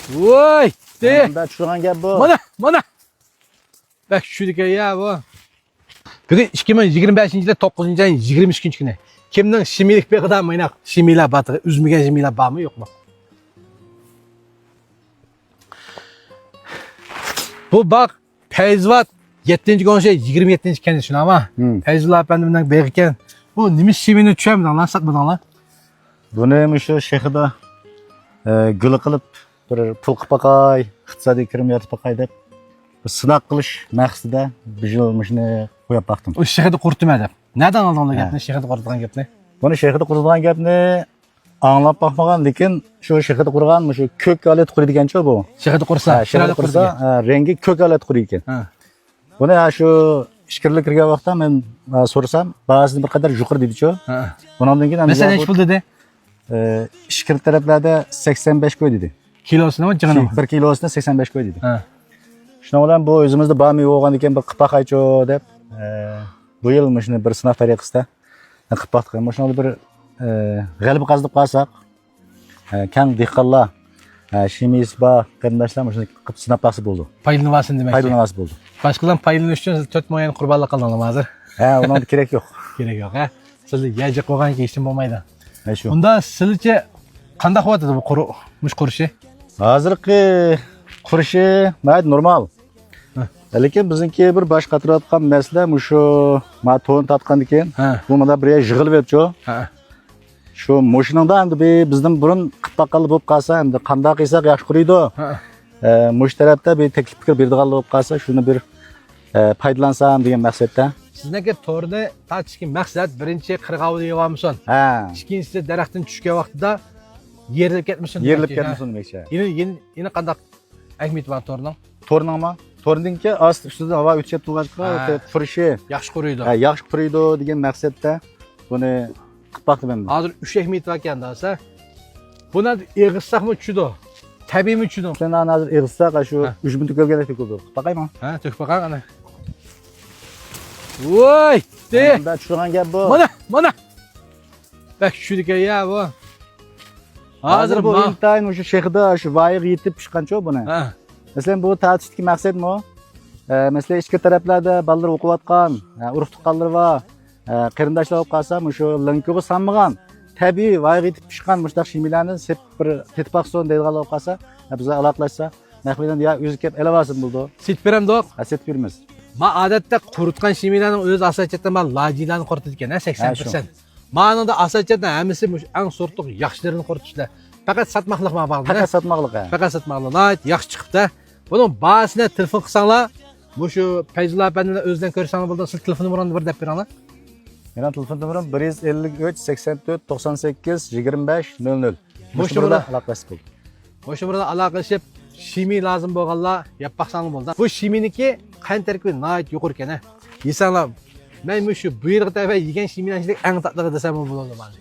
Voy! De. Bunda tushirgan gap bu. Mana. Bak şuradaki ya bu. Bugün 2025-yilda 9-ayın 23 kuni. Kimning shimilik beqidan maynak shimilar batı, üzmügen shimilar bormi yo'qmi? Bu bak Feyzvat 7-konşe 27 kendi şuna ama Feyzullah efendimden beğiken bu nimiz shimini tushamidan lan satmadan lan. Buni shu shehida gul qilib bir pul qilib boqay, iqtisodiy kirim yotib boqay deb sinaq qilish maqsadida bijilmishni qo'yib boqdim. O shehida qurtma deb. Nereden aldın o gapni? Shehida qurtgan gapni? Buni shehida qurgan gapni anglab boqmagan, lekin shu shehida qurgan shu ko'k alet quradigan-ku bu. Shehida qursa, shehida qursa, rengi ko'k alet quraydigan. Ha. Buni shu ishkirlik kirgan vaqtda men so'rasam, ba'zida bir qadar yuqori dedi-ku. Ha. Bundan keyin Mesela neç pul dedi? ishkir taraflarda 85 ko'y dedi. Kilosini mi, jig'ini mi? 1 kilosini 85 ko'y dedi. Ha. Shuning bilan bu o'zimizda bormi bo'lgan ekan bir qilib boqaychu deb bu yil shuni bir sinov tariqasida qilib boqdik. Shuni bir g'alaba qozonib qolsak, kang dehqonlar, shimiz bor qarindoshlar shuni qilib sinab boqsa bo'ldi. Paylanmasın demek. Paylanmas bo'ldi. Başkalardan paylanış için siz 4 moyani qurbanlik qildingiz hozir. Ha, undan kerak yo'q. Kerak yo'q, ha. Sizni yaji qo'ygan kechim bo'lmaydi. Shu. Unda sizcha qanday qilyapti bu mush qurishi? Hozirgi qurishi mayli normal. Lekin bizniki bir bosh qatirayotgan masala shu ma to'n tatgandan keyin bu mana bir yig'ilib yotdi-ku. Ha. Shu mashinada endi bizdan burun qilib boqqanli bo'lib qolsa, endi qanday qilsak yaxshi quriydi. Mush tarafda bir taklif fikr berdigan bo'lib qolsa, shuni bir foydalansam degan maqsadda. Sizniki to'rni tatishga maqsad birinchi qirg'ovni yig'amison. Ha. Ikkinchisi daraxtdan tushgan vaqtida yerilib ketmisin. Yerilib ketmisin demoqchi. Yine qanday ahmiyat bor to'rning? To'rningmi? To'rninki ost ustidan havo o'tib turgancha qurishi yaxshi quriydi. Ha, yaxshi quriydi degan maqsadda buni qilib boqdim endi. Hozir 3 ahmiyat bor ekan desa, buni eg'izsaqmi tushdi? Tabiiymi tushdi? Sen hozir eg'izsaq shu 3000 to'kilgandek to'kildi. Qilib boqaymi? Ha, to'kib boqang ana. Voy! De. Bunda tushirgan gap bu. Mana. Bak şuradaki ya bu. Hozir bu intayin shu shehida shu voyaga yetib pishqancha buni. Ha. Masalan bu ta'tishdagi maqsadmi? Masalan ichki taraflarda bolalar o'qiyotgan, urug' tuqqanlar va qarindoshlar olib qolsa, shu linkoga sanmagan tabiiy voyaga yetib pishgan mushtaq shimilarni sep bir tetpaqson deydigan olib qolsa, biz aloqalashsa, mahbidan ya o'zi kelib elaversin bo'ldi. Sit berem do'q. Set beramiz. Ma odatda quritgan shimilarning o'zi asosiyatdan man lajilarni quritadi ekan, 80%. Ma'noda asosiyatdan hammasi eng sortliq yaxshilarini quritishlar. Faqat satmoqlik ma bor. Faqat satmoqlik. Faqat satmoqlik. Yaxshi chiqibdi. Buning bahasini telefon qilsanglar, bu shu Feyzullah efendining o'zidan ko'rsanglar bo'ldi, siz telefon numarani bir deb beringlar. Mening telefon numaram 153 84 98 25 00. Shu bilan aloqasiz bo'ldi. Shu bilan aloqalashib, shimi lozim bo'lganlar yapaqsanglar bo'ldi. Bu shiminiki qand tarkibi nihoyat yuqori ekan. Yesanglar, men shu bu yilgi tafa yegan shimilarning eng tatlig'i desam bo'ladi mana.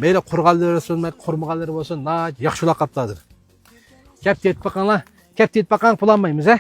Meyli qurganlari bo'lsin, qurmaganlari bo'lsin, nihoyat yaxshi qilib qolibdi hozir. Kep tetib boqinglar. Kep tetib boqang pul olmaymiz, ha?